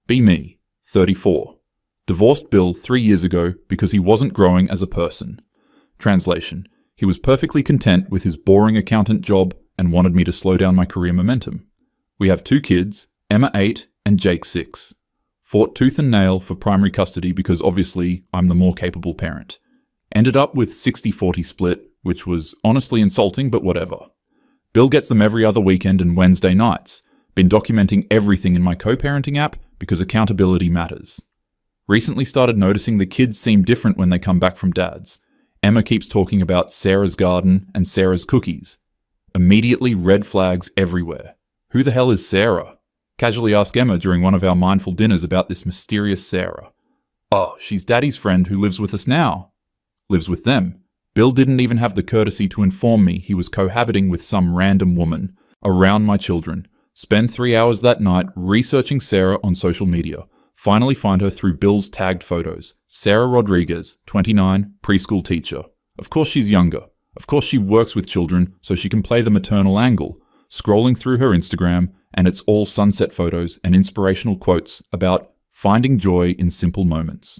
Be me, 34. Divorced Bill 3 years ago because he wasn't growing as a person. Translation: he was perfectly content with his boring accountant job and wanted me to slow down my career momentum. We have 2 kids, Emma 8 and Jake 6. Fought tooth and nail for primary custody because obviously I'm the more capable parent. Ended up with 60-40 split, which was honestly insulting, but whatever. Bill gets them every other weekend and Wednesday nights. Been documenting everything in my co-parenting app because accountability matters. Recently started noticing the kids seem different when they come back from dad's. Emma keeps talking about Sarah's garden and Sarah's cookies. Immediately red flags everywhere. Who the hell is Sarah? Casually ask Emma during one of our mindful dinners about this mysterious Sarah. Oh, she's Daddy's friend who lives with us now. Lives with them. Bill didn't even have the courtesy to inform me he was cohabiting with some random woman around my children. Spend 3 hours that night researching Sarah on social media. Finally find her through Bill's tagged photos. Sarah Rodriguez, 29, preschool teacher. Of course she's younger. Of course she works with children so she can play the maternal angle. Scrolling through her Instagram, and it's all sunset photos and inspirational quotes about finding joy in simple moments.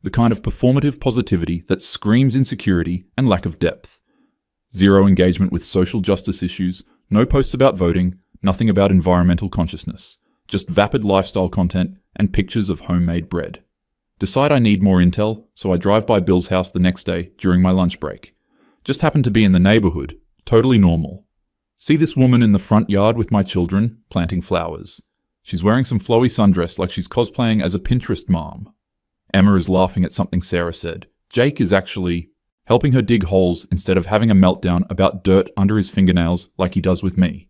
The kind of performative positivity that screams insecurity and lack of depth. Zero engagement with social justice issues, no posts about voting, nothing about environmental consciousness. Just vapid lifestyle content and pictures of homemade bread. Decide I need more intel, so I drive by Bill's house the next day during my lunch break. Just happen to be in the neighborhood, totally normal. See this woman in the front yard with my children, planting flowers. She's wearing some flowy sundress like she's cosplaying as a Pinterest mom. Emma is laughing at something Sarah said. Jake is actually helping her dig holes instead of having a meltdown about dirt under his fingernails like he does with me.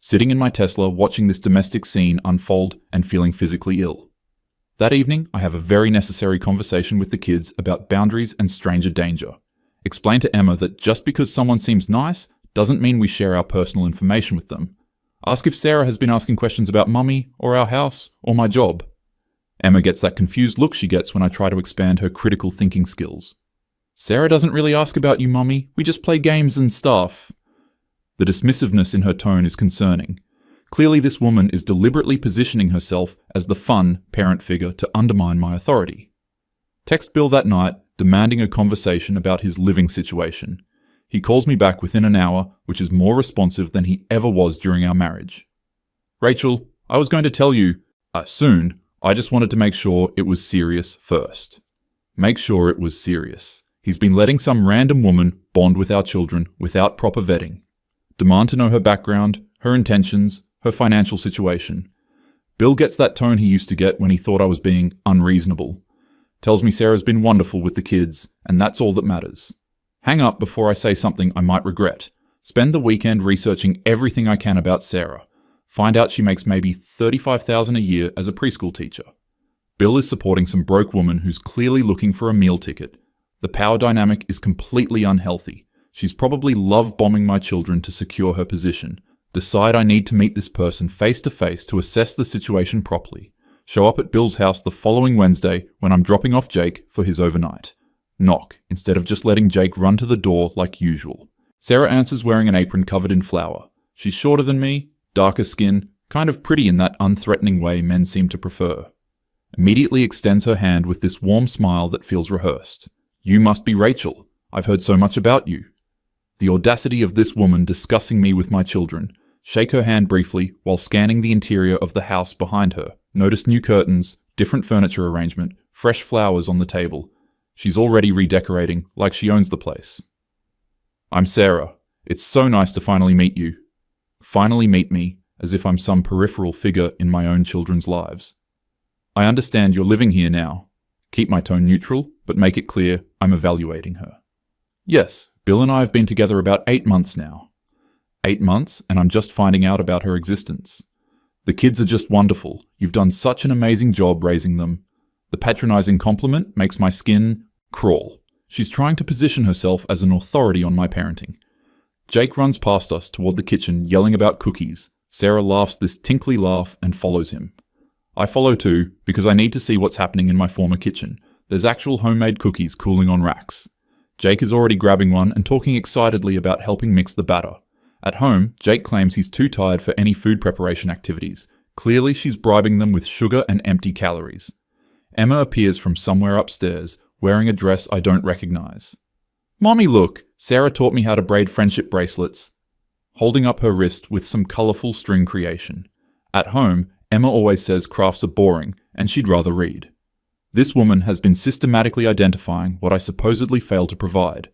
Sitting in my Tesla watching this domestic scene unfold and feeling physically ill. That evening, I have a very necessary conversation with the kids about boundaries and stranger danger. Explain to Emma that just because someone seems nice doesn't mean we share our personal information with them. Ask if Sarah has been asking questions about mummy, or our house, or my job. Emma gets that confused look she gets when I try to expand her critical thinking skills. Sarah doesn't really ask about you, mummy. We just play games and stuff. The dismissiveness in her tone is concerning. Clearly this woman is deliberately positioning herself as the fun parent figure to undermine my authority. Text Bill that night, demanding a conversation about his living situation. He calls me back within an hour, which is more responsive than he ever was during our marriage. Rachel, I was going to tell you, soon, I just wanted to make sure it was serious first. Make sure it was serious. He's been letting some random woman bond with our children without proper vetting. Demand to know her background, her intentions, her financial situation. Bill gets that tone he used to get when he thought I was being unreasonable. Tells me Sarah's been wonderful with the kids, and that's all that matters. Hang up before I say something I might regret. Spend the weekend researching everything I can about Sarah. Find out she makes maybe $35,000 a year as a preschool teacher. Bill is supporting some broke woman who's clearly looking for a meal ticket. The power dynamic is completely unhealthy. She's probably love-bombing my children to secure her position. Decide I need to meet this person face-to-face to assess the situation properly. Show up at Bill's house the following Wednesday when I'm dropping off Jake for his overnight. Knock, instead of just letting Jake run to the door like usual. Sarah answers wearing an apron covered in flour. She's shorter than me, darker skin, kind of pretty in that unthreatening way men seem to prefer. Immediately extends her hand with this warm smile that feels rehearsed. You must be Rachel. I've heard so much about you. The audacity of this woman discussing me with my children. Shake her hand briefly while scanning the interior of the house behind her. Notice new curtains, different furniture arrangement, fresh flowers on the table. She's already redecorating, like she owns the place. I'm Sarah. It's so nice to finally meet you. Finally meet me, as if I'm some peripheral figure in my own children's lives. I understand you're living here now. Keep my tone neutral, but make it clear I'm evaluating her. Yes, Bill and I have been together about 8 months now. 8 months, and I'm just finding out about her existence. The kids are just wonderful. You've done such an amazing job raising them. The patronizing compliment makes my skin crawl. She's trying to position herself as an authority on my parenting. Jake runs past us toward the kitchen, yelling about cookies. Sarah laughs this tinkly laugh and follows him. I follow too, because I need to see what's happening in my former kitchen. There's actual homemade cookies cooling on racks. Jake is already grabbing one and talking excitedly about helping mix the batter. At home, Jake claims he's too tired for any food preparation activities. Clearly, she's bribing them with sugar and empty calories. Emma appears from somewhere upstairs, wearing a dress I don't recognize. "Mommy, look! Sarah taught me how to braid friendship bracelets." Holding up her wrist with some colourful string creation. At home, Emma always says crafts are boring, and she'd rather read. This woman has been systematically identifying what I supposedly fail to provide,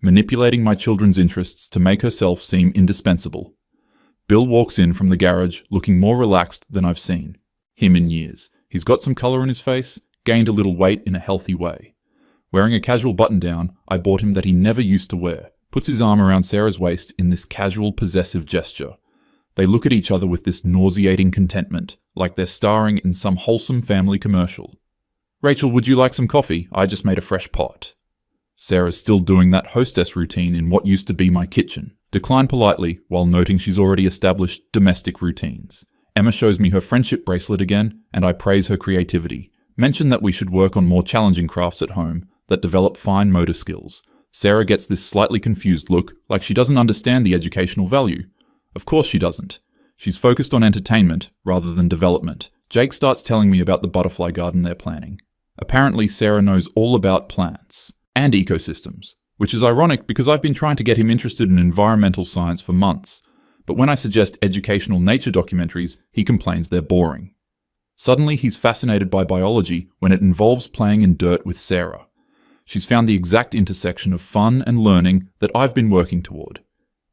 manipulating my children's interests to make herself seem indispensable. Bill walks in from the garage looking more relaxed than I've seen him in years. He's got some colour in his face, gained a little weight in a healthy way. Wearing a casual button-down I bought him that he never used to wear, puts his arm around Sarah's waist in this casual, possessive gesture. They look at each other with this nauseating contentment, like they're starring in some wholesome family commercial. "Rachel, would you like some coffee? I just made a fresh pot." Sarah's still doing that hostess routine in what used to be my kitchen. Decline politely while noting she's already established domestic routines. Emma shows me her friendship bracelet again, and I praise her creativity. Mention that we should work on more challenging crafts at home that develop fine motor skills. Sarah gets this slightly confused look, like she doesn't understand the educational value. Of course she doesn't. She's focused on entertainment rather than development. Jake starts telling me about the butterfly garden they're planning. Apparently Sarah knows all about plants and ecosystems, which is ironic because I've been trying to get him interested in environmental science for months. But when I suggest educational nature documentaries, he complains they're boring. Suddenly he's fascinated by biology when it involves playing in dirt with Sarah. She's found the exact intersection of fun and learning that I've been working toward.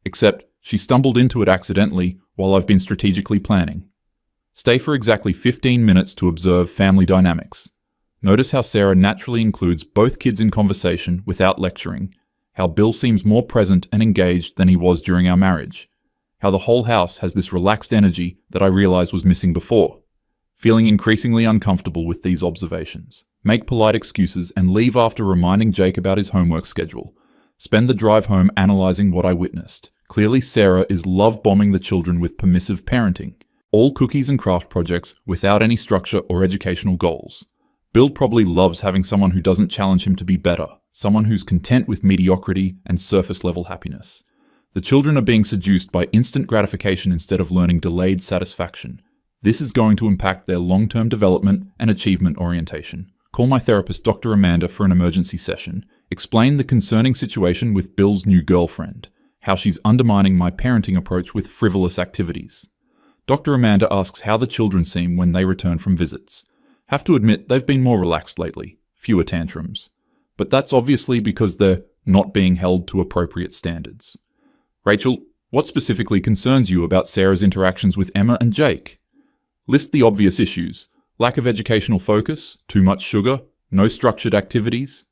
Except she stumbled into it accidentally while I've been strategically planning. Stay for exactly 15 minutes to observe family dynamics. Notice how Sarah naturally includes both kids in conversation without lecturing, how Bill seems more present and engaged than he was during our marriage, how the whole house has this relaxed energy that I realized was missing before. Feeling increasingly uncomfortable with these observations. Make polite excuses and leave after reminding Jake about his homework schedule. Spend the drive home analyzing what I witnessed. Clearly Sarah is love-bombing the children with permissive parenting. All cookies and craft projects without any structure or educational goals. Bill probably loves having someone who doesn't challenge him to be better, someone who's content with mediocrity and surface-level happiness. The children are being seduced by instant gratification instead of learning delayed satisfaction. This is going to impact their long-term development and achievement orientation. Call my therapist, Dr. Amanda, for an emergency session. Explain the concerning situation with Bill's new girlfriend, how she's undermining my parenting approach with frivolous activities. Dr. Amanda asks how the children seem when they return from visits. Have to admit they've been more relaxed lately, fewer tantrums. But that's obviously because they're not being held to appropriate standards. Rachel, what specifically concerns you about Sarah's interactions with Emma and Jake? List the obvious issues. Lack of educational focus, too much sugar, no structured activities.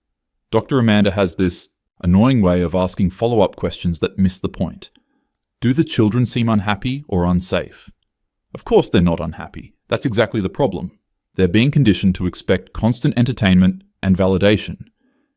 Dr. Amanda has this annoying way of asking follow-up questions that miss the point. Do the children seem unhappy or unsafe? Of course they're not unhappy. That's exactly the problem. They're being conditioned to expect constant entertainment and validation,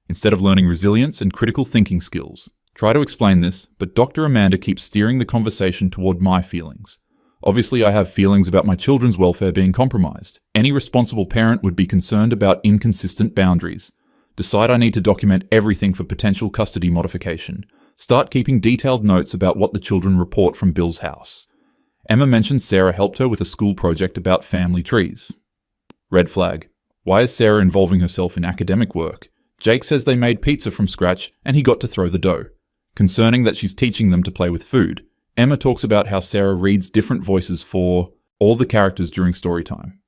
instead of learning resilience and critical thinking skills. Try to explain this, but Dr. Amanda keeps steering the conversation toward my feelings. Obviously, I have feelings about my children's welfare being compromised. Any responsible parent would be concerned about inconsistent boundaries. Decide I need to document everything for potential custody modification. Start keeping detailed notes about what the children report from Bill's house. Emma mentions Sarah helped her with a school project about family trees. Red flag. Why is Sarah involving herself in academic work? Jake says they made pizza from scratch and he got to throw the dough. Concerning that she's teaching them to play with food. Emma talks about how Sarah reads different voices for all the characters during story time.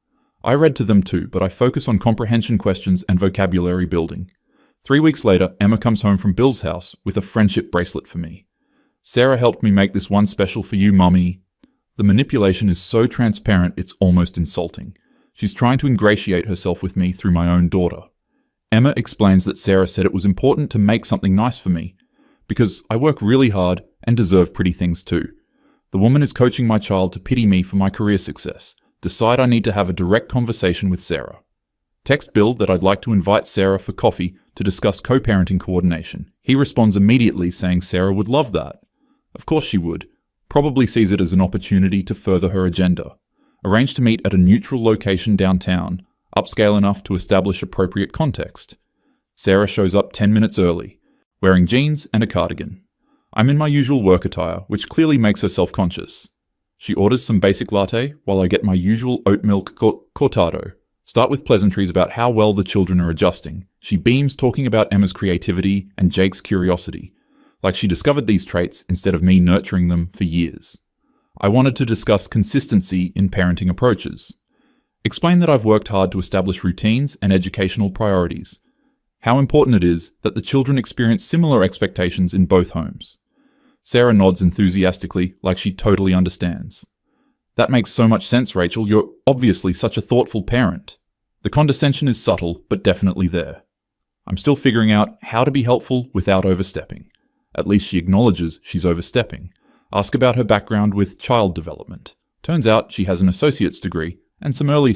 I read to them too, but I focus on comprehension questions and vocabulary building. 3 weeks later, Emma comes home from Bill's house with a friendship bracelet for me. Sarah helped me make this one special for you, Mummy. The manipulation is so transparent it's almost insulting. She's trying to ingratiate herself with me through my own daughter. Emma explains that Sarah said it was important to make something nice for me, because I work really hard and deserve pretty things too. The woman is coaching my child to pity me for my career success. Decide I need to have a direct conversation with Sarah. Text Bill that I'd like to invite Sarah for coffee to discuss co-parenting coordination. He responds immediately saying Sarah would love that. Of course she would. Probably sees it as an opportunity to further her agenda. Arrange to meet at a neutral location downtown, upscale enough to establish appropriate context. Sarah shows up 10 minutes early, wearing jeans and a cardigan. I'm in my usual work attire, which clearly makes her self-conscious. She orders some basic latte while I get my usual oat milk cortado. Start with pleasantries about how well the children are adjusting. She beams talking about Emma's creativity and Jake's curiosity, like she discovered these traits instead of me nurturing them for years. I wanted to discuss consistency in parenting approaches. Explain that I've worked hard to establish routines and educational priorities. How important it is that the children experience similar expectations in both homes. Sarah nods enthusiastically, like she totally understands. That makes so much sense, Rachel. You're obviously such a thoughtful parent. The condescension is subtle, but definitely there. I'm still figuring out how to be helpful without overstepping. At least she acknowledges she's overstepping. Ask about her background with child development. Turns out she has an associate's degree and some early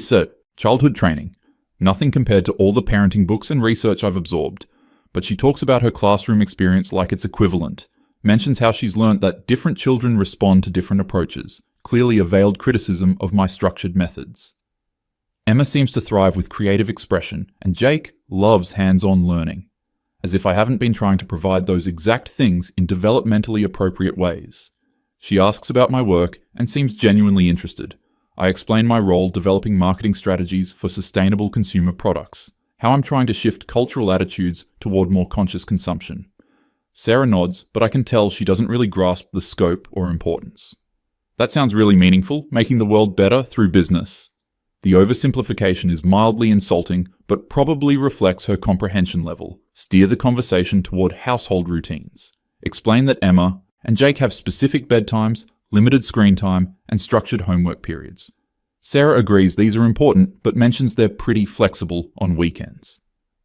childhood training. Nothing compared to all the parenting books and research I've absorbed. But she talks about her classroom experience like it's equivalent. Mentions how she's learnt that different children respond to different approaches. Clearly a veiled criticism of my structured methods. Emma seems to thrive with creative expression, and Jake loves hands-on learning. As if I haven't been trying to provide those exact things in developmentally appropriate ways. She asks about my work and seems genuinely interested. I explain my role developing marketing strategies for sustainable consumer products, how I'm trying to shift cultural attitudes toward more conscious consumption. Sarah nods, but I can tell she doesn't really grasp the scope or importance. That sounds really meaningful, making the world better through business. The oversimplification is mildly insulting, but probably reflects her comprehension level. Steer the conversation toward household routines. Explain that Emma and Jake have specific bedtimes, limited screen time, and structured homework periods. Sarah agrees these are important, but mentions they're pretty flexible on weekends.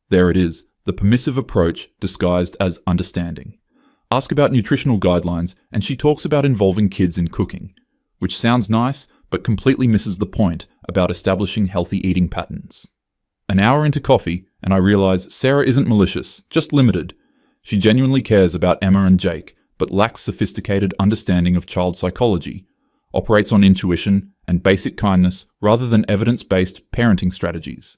There it is, the permissive approach disguised as understanding. Ask about nutritional guidelines, and she talks about involving kids in cooking, which sounds nice, but completely misses the point about establishing healthy eating patterns. An hour into coffee, and I realize Sarah isn't malicious, just limited. She genuinely cares about Emma and Jake, but lacks sophisticated understanding of child psychology, operates on intuition and basic kindness rather than evidence-based parenting strategies.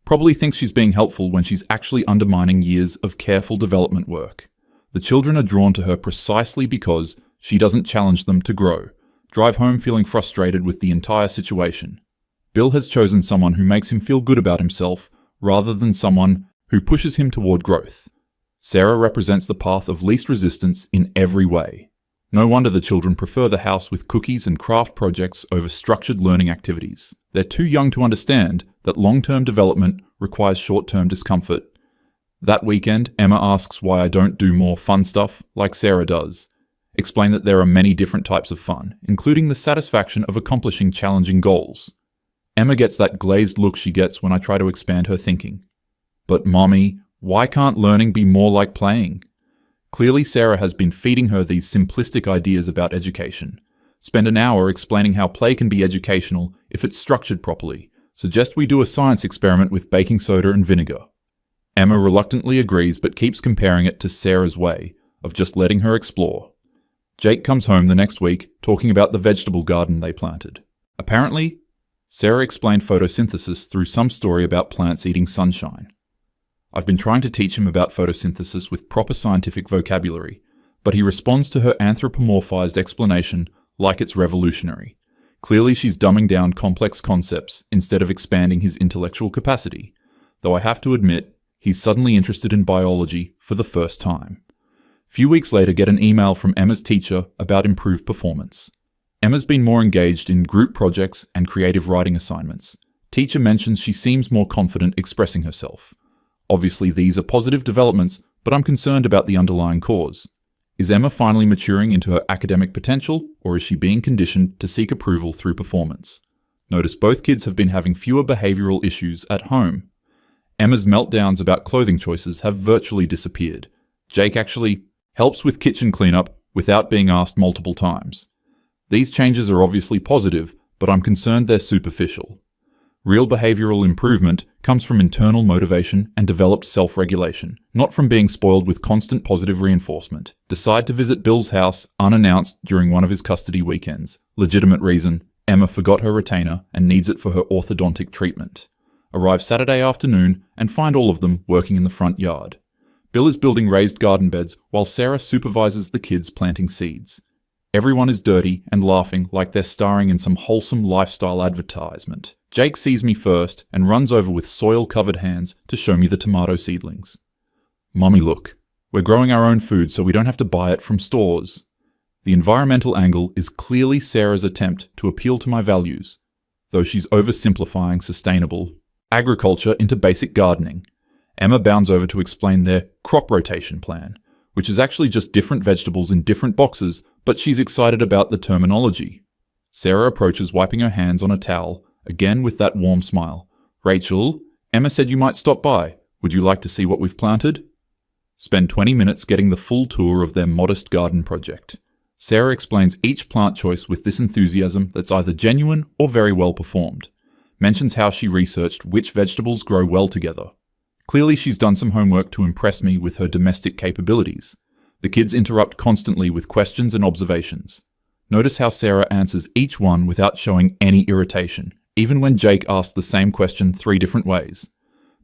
Probably thinks she's being helpful when she's actually undermining years of careful development work. The children are drawn to her precisely because she doesn't challenge them to grow, drive home feeling frustrated with the entire situation. Bill has chosen someone who makes him feel good about himself rather than someone who pushes him toward growth. Sarah represents the path of least resistance in every way. No wonder the children prefer the house with cookies and craft projects over structured learning activities. They're too young to understand that long-term development requires short-term discomfort. That weekend, Emma asks why I don't do more fun stuff like Sarah does. Explain that there are many different types of fun, including the satisfaction of accomplishing challenging goals. Emma gets that glazed look she gets when I try to expand her thinking. But Mommy, why can't learning be more like playing? Clearly Sarah has been feeding her these simplistic ideas about education. Spend an hour explaining how play can be educational if it's structured properly. Suggest we do a science experiment with baking soda and vinegar. Emma reluctantly agrees but keeps comparing it to Sarah's way of just letting her explore. Jake comes home the next week talking about the vegetable garden they planted. Apparently, Sarah explained photosynthesis through some story about plants eating sunshine. I've been trying to teach him about photosynthesis with proper scientific vocabulary, but he responds to her anthropomorphized explanation like it's revolutionary. Clearly she's dumbing down complex concepts instead of expanding his intellectual capacity, though I have to admit, he's suddenly interested in biology for the first time. Few weeks later, get an email from Emma's teacher about improved performance. Emma's been more engaged in group projects and creative writing assignments. Teacher mentions she seems more confident expressing herself. Obviously these are positive developments, but I'm concerned about the underlying cause. Is Emma finally maturing into her academic potential, or is she being conditioned to seek approval through performance? Notice both kids have been having fewer behavioral issues at home. Emma's meltdowns about clothing choices have virtually disappeared. Jake actually helps with kitchen cleanup without being asked multiple times. These changes are obviously positive, but I'm concerned they're superficial. Real behavioral improvement comes from internal motivation and developed self-regulation, not from being spoiled with constant positive reinforcement. Decide to visit Bill's house unannounced during one of his custody weekends. Legitimate reason, Emma forgot her retainer and needs it for her orthodontic treatment. Arrive Saturday afternoon and find all of them working in the front yard. Bill is building raised garden beds while Sarah supervises the kids planting seeds. Everyone is dirty and laughing like they're starring in some wholesome lifestyle advertisement. Jake sees me first and runs over with soil-covered hands to show me the tomato seedlings. "Mummy, look. We're growing our own food so we don't have to buy it from stores." The environmental angle is clearly Sarah's attempt to appeal to my values, though she's oversimplifying sustainable agriculture into basic gardening. Emma bounds over to explain their crop rotation plan, which is actually just different vegetables in different boxes, but she's excited about the terminology. Sarah approaches, wiping her hands on a towel, again with that warm smile. "Rachel, Emma said you might stop by. Would you like to see what we've planted?" Spend 20 minutes getting the full tour of their modest garden project. Sarah explains each plant choice with this enthusiasm that's either genuine or very well performed. Mentions how she researched which vegetables grow well together. Clearly she's done some homework to impress me with her domestic capabilities. The kids interrupt constantly with questions and observations. Notice how Sarah answers each one without showing any irritation, even when Jake asks the same question 3 different ways.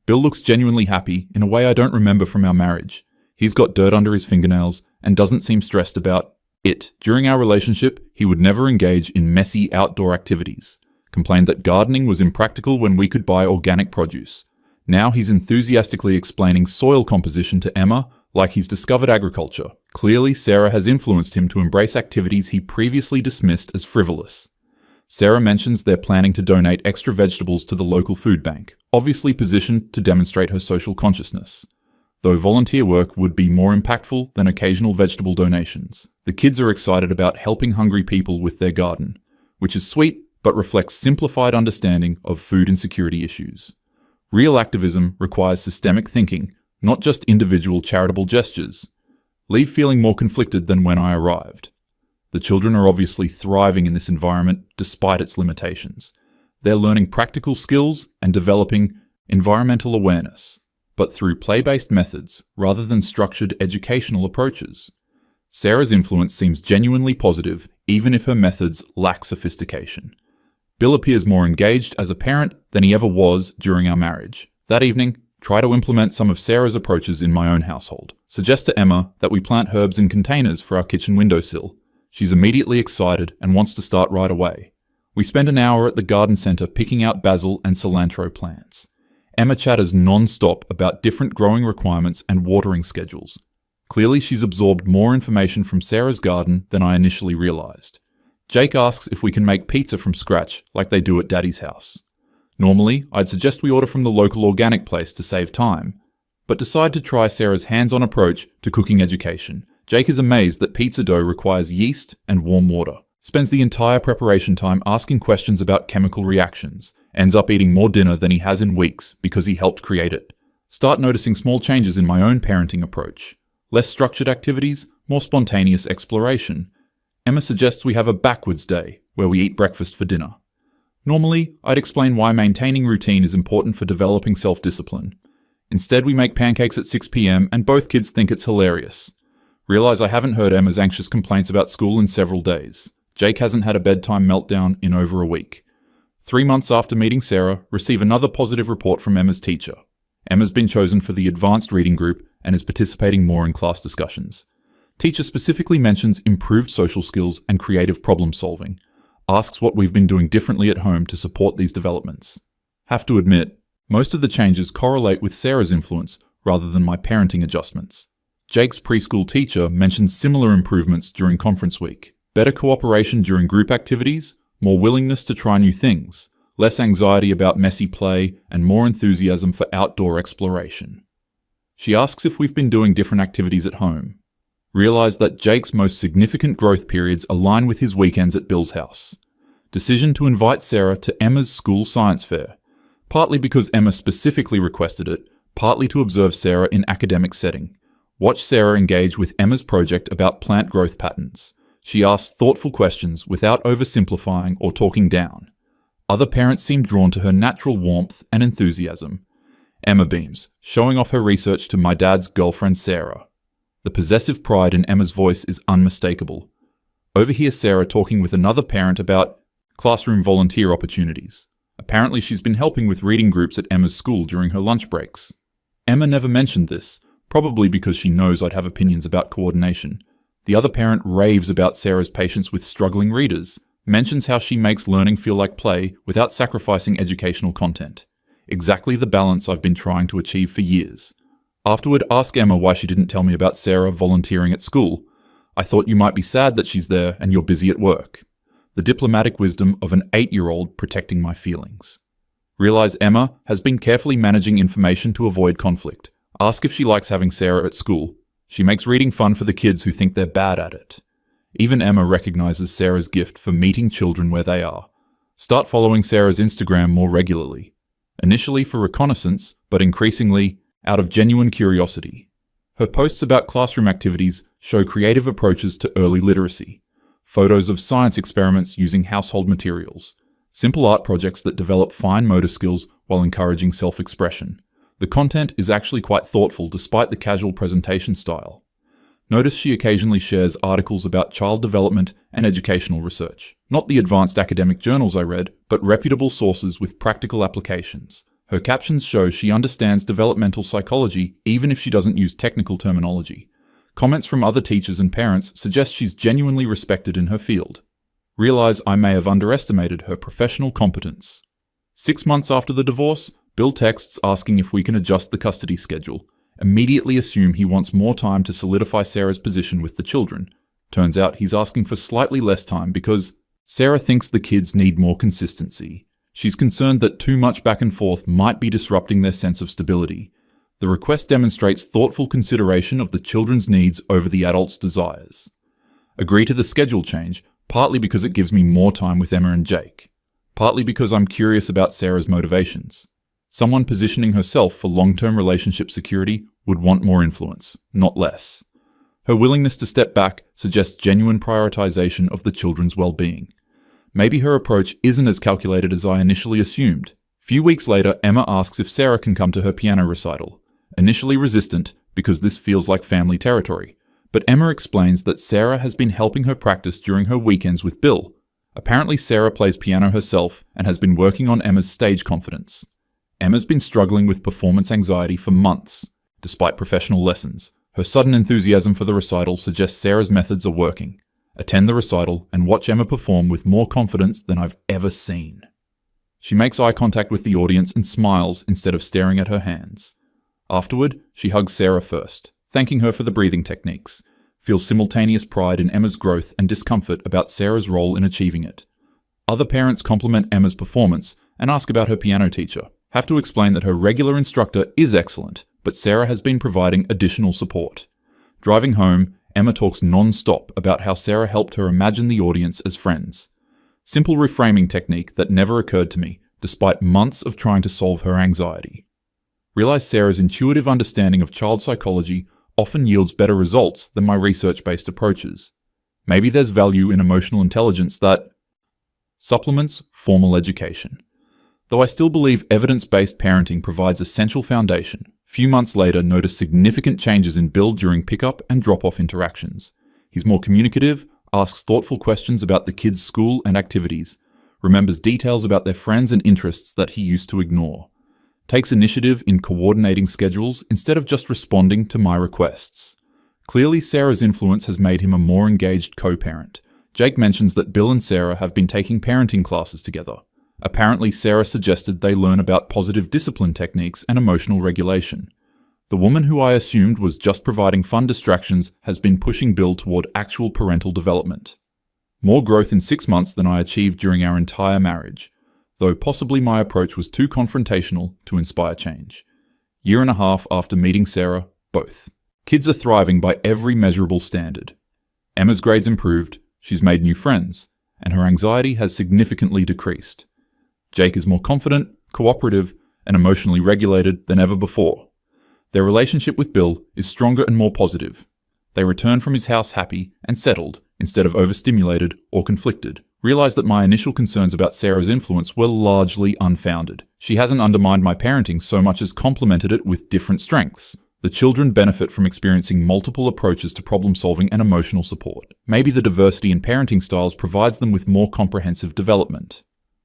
Bill looks genuinely happy in a way I don't remember from our marriage. He's got dirt under his fingernails and doesn't seem stressed about it. During our relationship, he would never engage in messy outdoor activities. Complained that gardening was impractical when we could buy organic produce. Now he's enthusiastically explaining soil composition to Emma like he's discovered agriculture. Clearly, Sarah has influenced him to embrace activities he previously dismissed as frivolous. Sarah mentions they're planning to donate extra vegetables to the local food bank, obviously positioned to demonstrate her social consciousness. Though volunteer work would be more impactful than occasional vegetable donations. The kids are excited about helping hungry people with their garden, which is sweet but reflects simplified understanding of food insecurity issues. Real activism requires systemic thinking, not just individual charitable gestures. Leave feeling more conflicted than when I arrived. The children are obviously thriving in this environment despite its limitations. They're learning practical skills and developing environmental awareness, but through play-based methods rather than structured educational approaches. Sarah's influence seems genuinely positive, even if her methods lack sophistication. Bill appears more engaged as a parent than he ever was during our marriage. That evening, try to implement some of Sarah's approaches in my own household. Suggest to Emma that we plant herbs in containers for our kitchen windowsill. She's immediately excited and wants to start right away. We spend an hour at the garden center picking out basil and cilantro plants. Emma chatters non-stop about different growing requirements and watering schedules. Clearly, she's absorbed more information from Sarah's garden than I initially realized. Jake asks if we can make pizza from scratch like they do at Daddy's house. Normally, I'd suggest we order from the local organic place to save time, but decide to try Sarah's hands-on approach to cooking education. Jake is amazed that pizza dough requires yeast and warm water. Spends the entire preparation time asking questions about chemical reactions. Ends up eating more dinner than he has in weeks because he helped create it. Start noticing small changes in my own parenting approach. Less structured activities, more spontaneous exploration. Emma suggests we have a backwards day, where we eat breakfast for dinner. Normally, I'd explain why maintaining routine is important for developing self-discipline. Instead, we make pancakes at 6 p.m. and both kids think it's hilarious. Realize I haven't heard Emma's anxious complaints about school in several days. Jake hasn't had a bedtime meltdown in over a week. 3 months after meeting Sarah, receive another positive report from Emma's teacher. Emma's been chosen for the advanced reading group and is participating more in class discussions. Teacher specifically mentions improved social skills and creative problem solving. Asks what we've been doing differently at home to support these developments. Have to admit, most of the changes correlate with Sarah's influence rather than my parenting adjustments. Jake's preschool teacher mentions similar improvements during conference week. Better cooperation during group activities, more willingness to try new things, less anxiety about messy play, and more enthusiasm for outdoor exploration. She asks if we've been doing different activities at home. Realize that Jake's most significant growth periods align with his weekends at Bill's house. Decision to invite Sarah to Emma's school science fair, partly because Emma specifically requested it, partly to observe Sarah in academic setting. Watch Sarah engage with Emma's project about plant growth patterns. She asks thoughtful questions without oversimplifying or talking down. Other parents seem drawn to her natural warmth and enthusiasm. Emma beams, showing off her research to my dad's girlfriend Sarah. The possessive pride in Emma's voice is unmistakable. Overhear Sarah talking with another parent about classroom volunteer opportunities. Apparently she's been helping with reading groups at Emma's school during her lunch breaks. Emma never mentioned this, probably because she knows I'd have opinions about coordination. The other parent raves about Sarah's patience with struggling readers, mentions how she makes learning feel like play without sacrificing educational content. Exactly the balance I've been trying to achieve for years. Afterward, ask Emma why she didn't tell me about Sarah volunteering at school. I thought you might be sad that she's there and you're busy at work. The diplomatic wisdom of an 8-year-old protecting my feelings. Realize Emma has been carefully managing information to avoid conflict. Ask if she likes having Sarah at school. She makes reading fun for the kids who think they're bad at it. Even Emma recognizes Sarah's gift for meeting children where they are. Start following Sarah's Instagram more regularly. Initially for reconnaissance, but increasingly out of genuine curiosity. Her posts about classroom activities show creative approaches to early literacy. Photos of science experiments using household materials. Simple art projects that develop fine motor skills while encouraging self-expression. The content is actually quite thoughtful despite the casual presentation style. Notice she occasionally shares articles about child development and educational research. Not the advanced academic journals I read, but reputable sources with practical applications. Her captions show she understands developmental psychology even if she doesn't use technical terminology. Comments from other teachers and parents suggest she's genuinely respected in her field. Realize I may have underestimated her professional competence. 6 months after the divorce, Bill texts asking if we can adjust the custody schedule. Immediately assume he wants more time to solidify Sarah's position with the children. Turns out he's asking for slightly less time because Sarah thinks the kids need more consistency. She's concerned that too much back and forth might be disrupting their sense of stability. The request demonstrates thoughtful consideration of the children's needs over the adults' desires. Agree to the schedule change, partly because it gives me more time with Emma and Jake. Partly because I'm curious about Sarah's motivations. Someone positioning herself for long-term relationship security would want more influence, not less. Her willingness to step back suggests genuine prioritization of the children's well-being. Maybe her approach isn't as calculated as I initially assumed. Few weeks later, Emma asks if Sarah can come to her piano recital. Initially resistant, because this feels like family territory. But Emma explains that Sarah has been helping her practice during her weekends with Bill. Apparently Sarah plays piano herself and has been working on Emma's stage confidence. Emma's been struggling with performance anxiety for months, despite professional lessons. Her sudden enthusiasm for the recital suggests Sarah's methods are working. Attend the recital and watch Emma perform with more confidence than I've ever seen. She makes eye contact with the audience and smiles instead of staring at her hands. Afterward, she hugs Sarah first, thanking her for the breathing techniques. Feels simultaneous pride in Emma's growth and discomfort about Sarah's role in achieving it. Other parents compliment Emma's performance and ask about her piano teacher. Have to explain that her regular instructor is excellent, but Sarah has been providing additional support. Driving home, Emma talks non-stop about how Sarah helped her imagine the audience as friends. Simple reframing technique that never occurred to me, despite months of trying to solve her anxiety. Realize Sarah's intuitive understanding of child psychology often yields better results than my research-based approaches. Maybe there's value in emotional intelligence that supplements formal education. Though I still believe evidence-based parenting provides essential foundation, few months later notice significant changes in Bill during pickup and drop-off interactions. He's more communicative, asks thoughtful questions about the kids' school and activities, remembers details about their friends and interests that he used to ignore, takes initiative in coordinating schedules instead of just responding to my requests. Clearly, Sarah's influence has made him a more engaged co-parent. Jake mentions that Bill and Sarah have been taking parenting classes together. Apparently, Sarah suggested they learn about positive discipline techniques and emotional regulation. The woman who I assumed was just providing fun distractions has been pushing Bill toward actual parental development. More growth in 6 months than I achieved during our entire marriage, though possibly my approach was too confrontational to inspire change. 1.5 years after meeting Sarah, both. Kids are thriving by every measurable standard. Emma's grades improved, she's made new friends, and her anxiety has significantly decreased. Jake is more confident, cooperative, and emotionally regulated than ever before. Their relationship with Bill is stronger and more positive. They return from his house happy and settled instead of overstimulated or conflicted. Realize that my initial concerns about Sarah's influence were largely unfounded. She hasn't undermined my parenting so much as complemented it with different strengths. The children benefit from experiencing multiple approaches to problem solving and emotional support. Maybe the diversity in parenting styles provides them with more comprehensive development.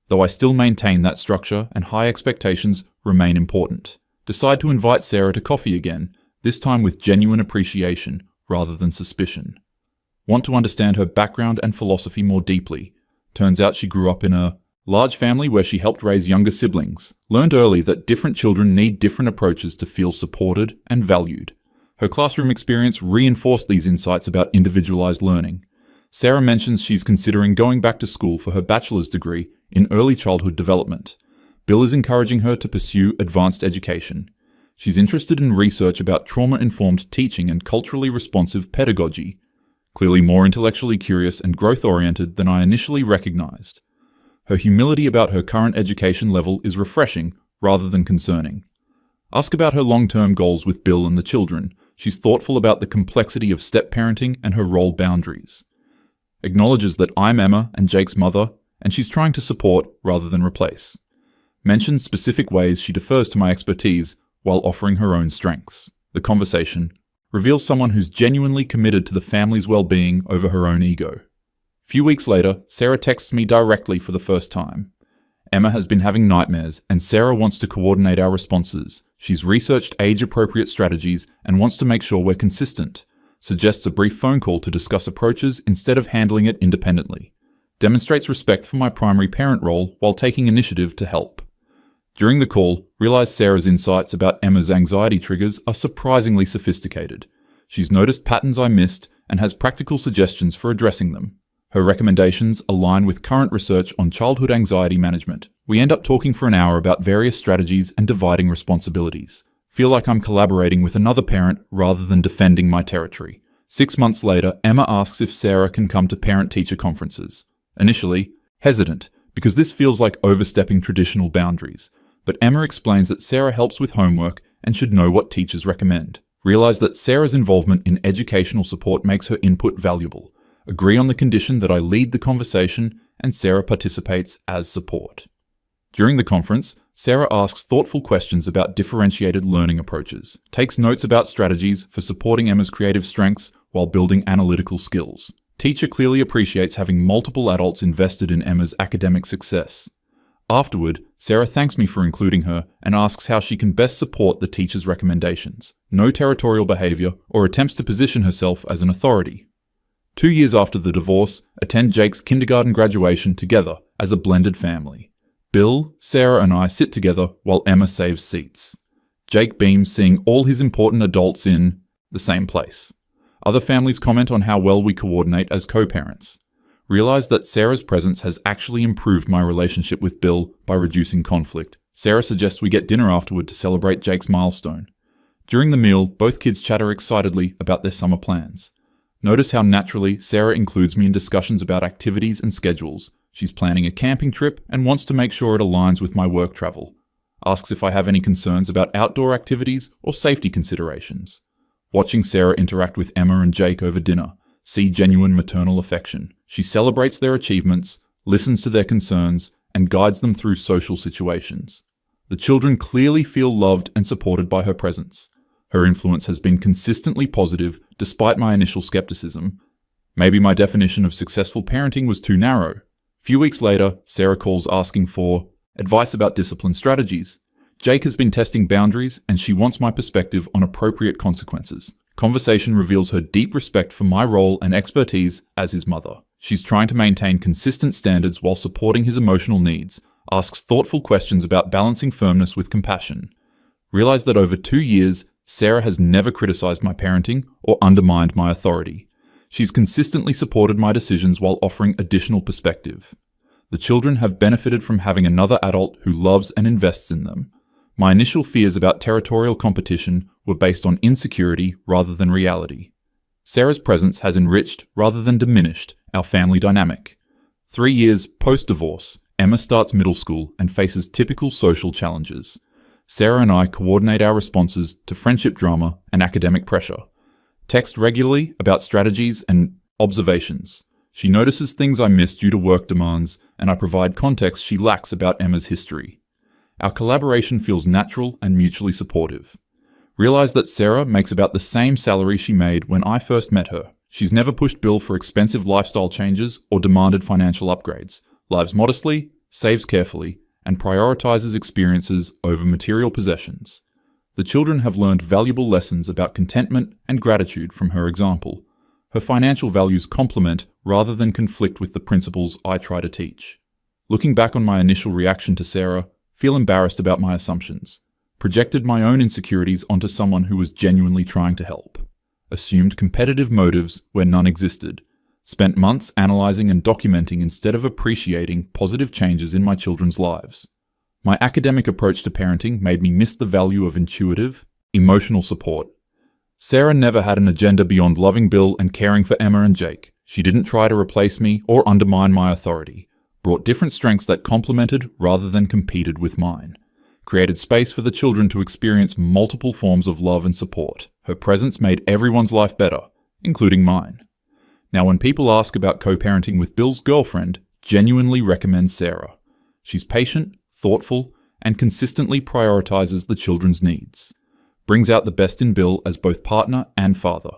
Though I still maintain that structure and high expectations remain important. Decide to invite Sarah to coffee again, this time with genuine appreciation rather than suspicion. Want to understand her background and philosophy more deeply. Turns out she grew up in a large family where she helped raise younger siblings. Learned early that different children need different approaches to feel supported and valued. Her classroom experience reinforced these insights about individualized learning. Sarah mentions she's considering going back to school for her bachelor's degree in early childhood development. Bill is encouraging her to pursue advanced education. She's interested in research about trauma-informed teaching and culturally responsive pedagogy. Clearly more intellectually curious and growth-oriented than I initially recognized. Her humility about her current education level is refreshing rather than concerning. Ask about her long-term goals with Bill and the children. She's thoughtful about the complexity of step-parenting and her role boundaries. Acknowledges that I'm Emma and Jake's mother, and she's trying to support rather than replace. Mentions specific ways she defers to my expertise while offering her own strengths. The conversation reveals someone who's genuinely committed to the family's well-being over her own ego. A few weeks later, Sarah texts me directly for the first time. Emma has been having nightmares, and Sarah wants to coordinate our responses. She's researched age-appropriate strategies and wants to make sure we're consistent. Suggests a brief phone call to discuss approaches instead of handling it independently. Demonstrates respect for my primary parent role while taking initiative to help. During the call, realized Sarah's insights about Emma's anxiety triggers are surprisingly sophisticated. She's noticed patterns I missed and has practical suggestions for addressing them. Her recommendations align with current research on childhood anxiety management. We end up talking for an hour about various strategies and dividing responsibilities. Feel like I'm collaborating with another parent rather than defending my territory. 6 months later, Emma asks if Sarah can come to parent-teacher conferences. Initially, hesitant, because this feels like overstepping traditional boundaries. But Emma explains that Sarah helps with homework and should know what teachers recommend. Realize that Sarah's involvement in educational support makes her input valuable. Agree on the condition that I lead the conversation and Sarah participates as support. During the conference, Sarah asks thoughtful questions about differentiated learning approaches, takes notes about strategies for supporting Emma's creative strengths while building analytical skills. Teacher clearly appreciates having multiple adults invested in Emma's academic success. Afterward, Sarah thanks me for including her and asks how she can best support the teacher's recommendations. No territorial behavior or attempts to position herself as an authority. 2 years after the divorce, attend Jake's kindergarten graduation together as a blended family. Bill, Sarah and I sit together while Emma saves seats. Jake beams seeing all his important adults in the same place. Other families comment on how well we coordinate as co-parents. Realize that Sarah's presence has actually improved my relationship with Bill by reducing conflict. Sarah suggests we get dinner afterward to celebrate Jake's milestone. During the meal, both kids chatter excitedly about their summer plans. Notice how naturally Sarah includes me in discussions about activities and schedules. She's planning a camping trip and wants to make sure it aligns with my work travel. Asks if I have any concerns about outdoor activities or safety considerations. Watching Sarah interact with Emma and Jake over dinner, see genuine maternal affection. She celebrates their achievements, listens to their concerns, and guides them through social situations. The children clearly feel loved and supported by her presence. Her influence has been consistently positive despite my initial skepticism. Maybe my definition of successful parenting was too narrow. A few weeks later, Sarah calls asking for advice about discipline strategies. Jake has been testing boundaries and she wants my perspective on appropriate consequences. Conversation reveals her deep respect for my role and expertise as his mother. She's trying to maintain consistent standards while supporting his emotional needs, asks thoughtful questions about balancing firmness with compassion. Realize that over 2 years, Sarah has never criticized my parenting or undermined my authority. She's consistently supported my decisions while offering additional perspective. The children have benefited from having another adult who loves and invests in them. My initial fears about territorial competition were based on insecurity rather than reality. Sarah's presence has enriched rather than diminished our family dynamic. 3 years post-divorce, Emma starts middle school and faces typical social challenges. Sarah and I coordinate our responses to friendship drama and academic pressure. Text regularly about strategies and observations. She notices things I miss due to work demands, and I provide context she lacks about Emma's history. Our collaboration feels natural and mutually supportive. Realize that Sarah makes about the same salary she made when I first met her. She's never pushed Bill for expensive lifestyle changes or demanded financial upgrades. Lives modestly, saves carefully, and prioritizes experiences over material possessions. The children have learned valuable lessons about contentment and gratitude from her example. Her financial values complement rather than conflict with the principles I try to teach. Looking back on my initial reaction to Sarah, feel embarrassed about my assumptions. Projected my own insecurities onto someone who was genuinely trying to help. Assumed competitive motives where none existed. Spent months analyzing and documenting instead of appreciating positive changes in my children's lives. My academic approach to parenting made me miss the value of intuitive, emotional support. Sarah never had an agenda beyond loving Bill and caring for Emma and Jake. She didn't try to replace me or undermine my authority. Brought different strengths that complemented rather than competed with mine. Created space for the children to experience multiple forms of love and support. Her presence made everyone's life better, including mine. Now, when people ask about co-parenting with Bill's girlfriend, genuinely recommend Sarah. She's patient, thoughtful, and consistently prioritizes the children's needs. Brings out the best in Bill as both partner and father.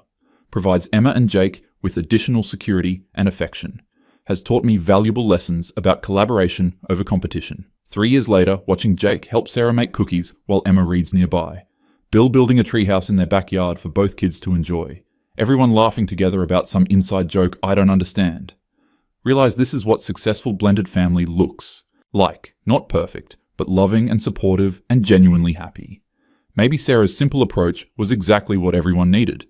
Provides Emma and Jake with additional security and affection. Has taught me valuable lessons about collaboration over competition. 3 years later, watching Jake help Sarah make cookies while Emma reads nearby. Bill building a treehouse in their backyard for both kids to enjoy. Everyone laughing together about some inside joke I don't understand. Realize this is what successful blended family looks like. Not perfect, but loving and supportive and genuinely happy. Maybe Sarah's simple approach was exactly what everyone needed.